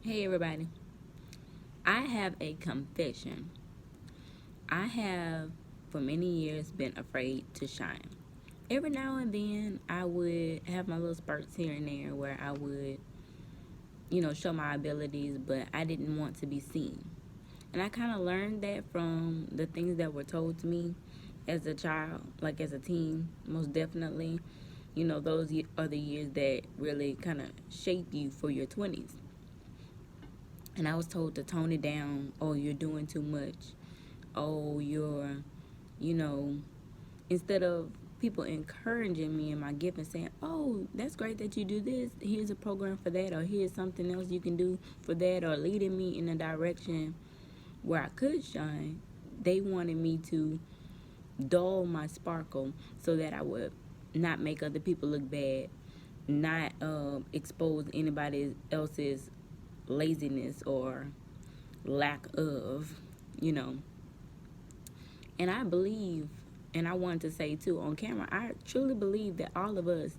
Hey everybody, I have a confession. I have for many years been afraid to shine. Every now and then I would have my little spurts here and there where I would, show my abilities, but I didn't want to be seen. And I kind of learned that from the things that were told to me as a child, like as a teen, most definitely. Those are the years that really kind of shape you for your 20s. And I was told to tone it down. Oh, you're doing too much. Oh, you know, instead of people encouraging me in my gift and saying, oh, that's great that you do this. Here's a program for that, or here's something else you can do for that, or leading me in a direction where I could shine, they wanted me to dull my sparkle so that I would not make other people look bad, not expose anybody else's laziness or lack of, you know. And I believe, and I wanted to say too on camera, I truly believe that all of us,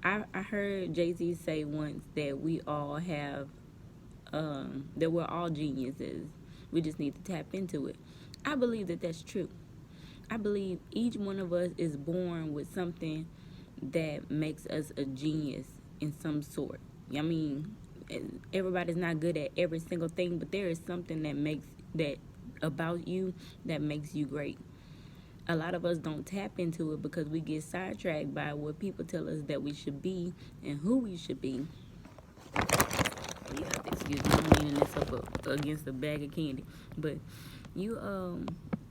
I heard Jay-Z say once that we all have, that we're all geniuses. We just need to tap into it. I believe that that's true. I believe each one of us is born with something that makes us a genius in some sort. I mean, everybody's not good at every single thing, but there is something that makes that about you that makes you great. A lot of us don't tap into it because we get sidetracked by what people tell us that we should be and who we should be. You have to excuse me, I'm leaning this up against a bag of candy. But you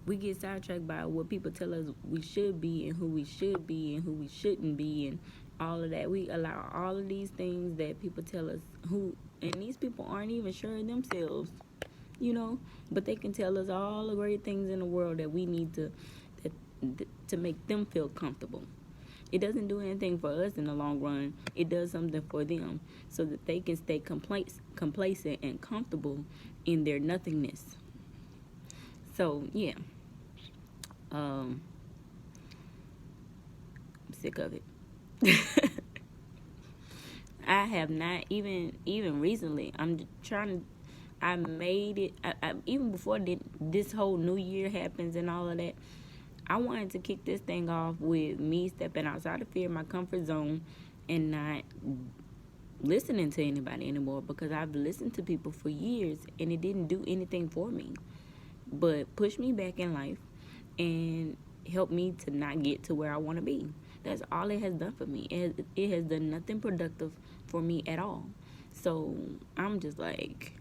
we get sidetracked by what people tell us we should be and who we should be and who we shouldn't be and all of that. We allow all of these things that people tell us and these people aren't even sure themselves, but they can tell us all the great things in the world that we need to make them feel comfortable. It doesn't do anything for us in the long run. It does something for them so that they can stay complacent and comfortable in their nothingness. So, yeah. I'm sick of it. I have not even recently. I made it. Even before this whole New Year happens and all of that, I wanted to kick this thing off with me stepping outside of fear, my comfort zone, and not listening to anybody anymore, because I've listened to people for years and it didn't do anything for me but push me back in life and help me to not get to where I want to be. That's all it has done for me. It has done nothing productive for me at all. So I'm just like,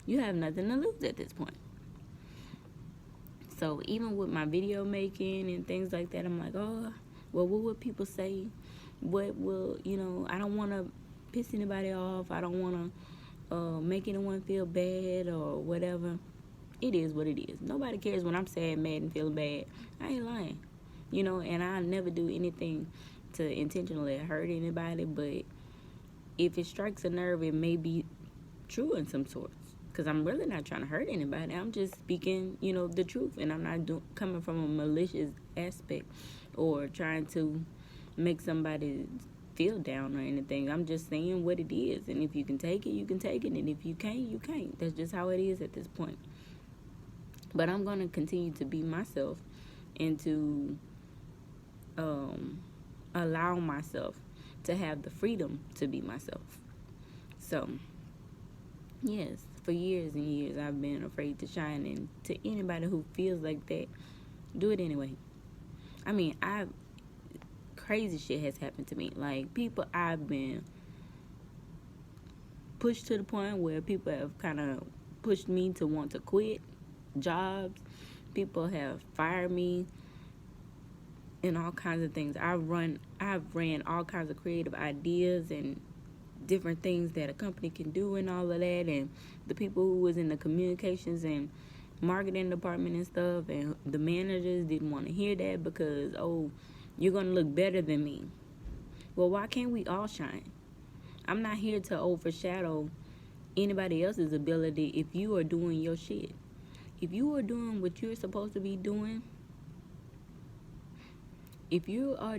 you have nothing to lose at this point. So even with my video making and things like that, I'm like, oh, well, what would people say? What will, I don't want to piss anybody off. I don't want to make anyone feel bad or whatever. It is what it is. Nobody cares when I'm sad, mad, and feeling bad. I ain't lying. And I never do anything to intentionally hurt anybody, but if it strikes a nerve, it may be true in some sorts. Because I'm really not trying to hurt anybody. I'm just speaking, the truth. And I'm not coming from a malicious aspect or trying to make somebody feel down or anything. I'm just saying what it is. And if you can take it, you can take it. And if you can't, you can't. That's just how it is at this point. But I'm going to continue to be myself and to allow myself to have the freedom to be myself. So, yes, for years and years I've been afraid to shine, and to anybody who feels like that, do it anyway. I mean, crazy shit has happened to me. Like, people, I've been pushed to the point where people have kind of pushed me to want to quit jobs. People have fired me and all kinds of things. I've ran all kinds of creative ideas and different things that a company can do and all of that, and the people who was in the communications and marketing department and stuff, and the managers didn't want to hear that because, oh, you're gonna look better than me. Well, why can't we all shine? I'm not here to overshadow anybody else's ability. If you are doing your shit, if you are doing what you're supposed to be doing, if you are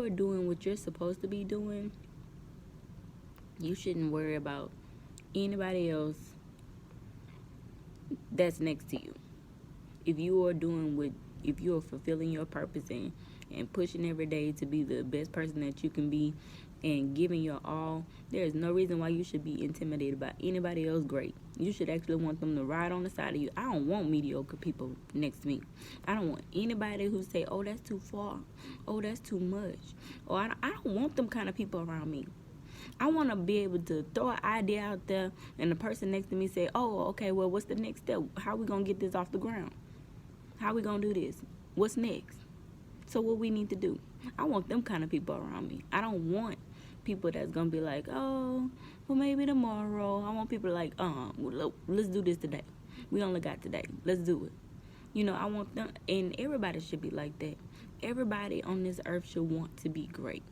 doing what you're supposed to be doing, you shouldn't worry about anybody else that's next to you. If you are if you are fulfilling your purpose and pushing every day to be the best person that you can be and giving your all, there is no reason why you should be intimidated by anybody else great. You should actually want them to ride on the side of you. I don't want mediocre people next to me. I don't want anybody who say, oh, that's too far. Oh, that's too much. Or I don't want them kind of people around me. I want to be able to throw an idea out there and the person next to me say, oh, okay, well, what's the next step? How are we going to get this off the ground? How are we going to do this? What's next? So what we need to do? I want them kind of people around me. I don't want people that's going to be like, oh, well, maybe tomorrow. I want people like, let's do this today. We only got today. Let's do it. You know, I want them, and everybody should be like that. Everybody on this earth should want to be great.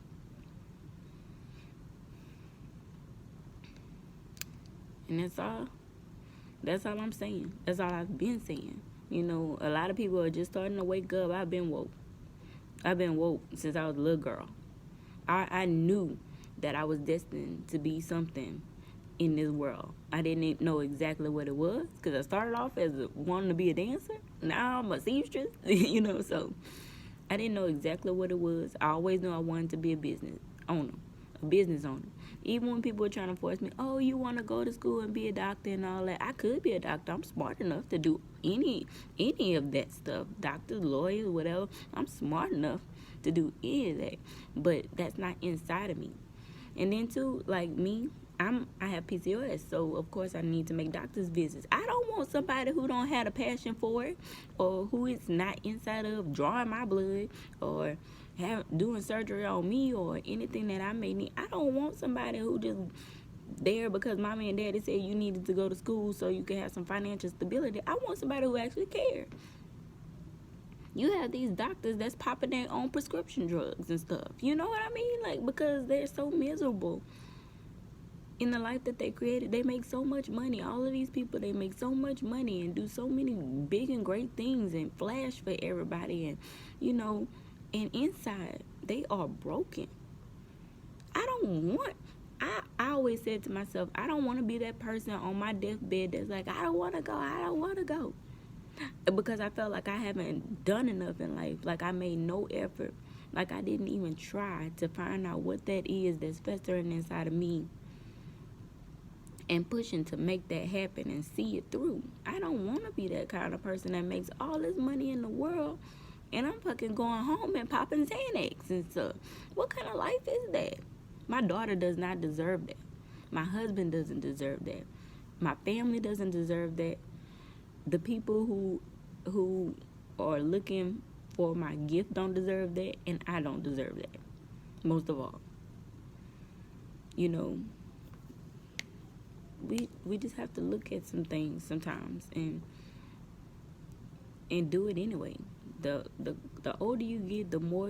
And that's all I'm saying. That's all I've been saying. You know, a lot of people are just starting to wake up. I've been woke since I was a little girl. I knew that I was destined to be something in this world. I didn't know exactly what it was because I started off as wanting to be a dancer. Now I'm a seamstress, you know, so I didn't know exactly what it was. I always knew I wanted to be a business owner. Even when people were trying to force me, oh, you want to go to school and be a doctor and all that, I could be a doctor. I'm smart enough to do any of that stuff. Doctors, lawyers, whatever. I'm smart enough to do any of that. But that's not inside of me. And then too, like me, I have PCOS, so of course I need to make doctor's visits. I don't want somebody who don't have a passion for it, or who is not inside of drawing my blood, or doing surgery on me, or anything that I may need. I don't want somebody who just there because mommy and daddy said you needed to go to school so you can have some financial stability. I want somebody who actually cares. You have these doctors that's popping their own prescription drugs and stuff. You know what I mean? Like, because they're so miserable in the life that they created. They make so much money. All of these people, they make so much money and do so many big and great things and flash for everybody. And, you know, and inside, they are broken. I always said to myself, I don't want to be that person on my deathbed that's like, I don't want to go. Because I felt like I haven't done enough in life. Like I made no effort. Like I didn't even try to find out what that is that's festering inside of me and pushing to make that happen and see it through. I don't want to be that kind of person that makes all this money in the world and I'm fucking going home and popping Xanax and stuff. What kind of life is that? My daughter does not deserve that. My husband doesn't deserve that. My family doesn't deserve that. The people who are looking for my gift don't deserve that, and I don't deserve that, most of all. You know, we just have to look at some things sometimes and do it anyway. The older you get, the more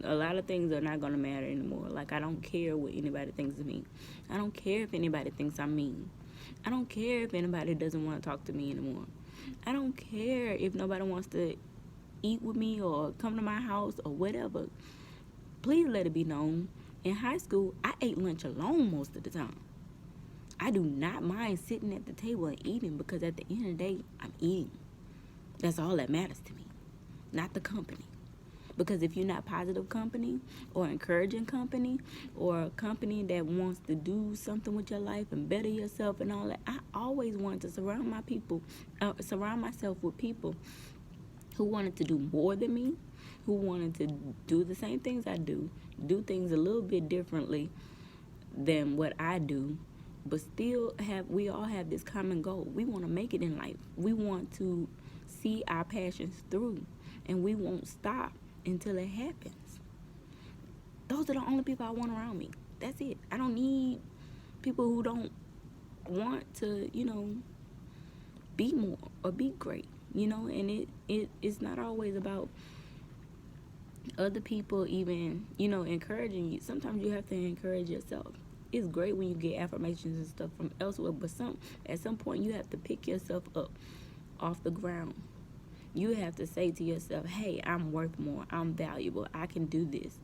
a lot of things are not going to matter anymore. Like, I don't care what anybody thinks of me. I don't care if anybody thinks I'm mean. I don't care if anybody doesn't want to talk to me anymore. I don't care if nobody wants to eat with me or come to my house or whatever. Please let it be known. In high school, I ate lunch alone most of the time. I do not mind sitting at the table and eating because at the end of the day, I'm eating. That's all that matters to me, not the company. Because if you're not positive company or encouraging company or a company that wants to do something with your life and better yourself and all that, I always wanted to surround myself with people who wanted to do more than me, who wanted to do the same things I do things a little bit differently than what I do, but still we all have this common goal. We want to make it in life. We want to see our passions through, and we won't stop until it happens. Those are the only people I want around me. That's it. I don't need people who don't want to, be more or be great, and it's not always about other people even, encouraging you. Sometimes you have to encourage yourself. It's great when you get affirmations and stuff from elsewhere, but at some point you have to pick yourself up off the ground. You have to say to yourself, hey, I'm worth more. I'm valuable. I can do this,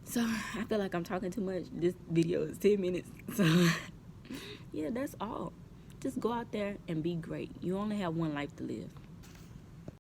So I feel like I'm talking too much. This video is 10 minutes. So yeah, that's all. Just go out there and be great. You only have one life to live.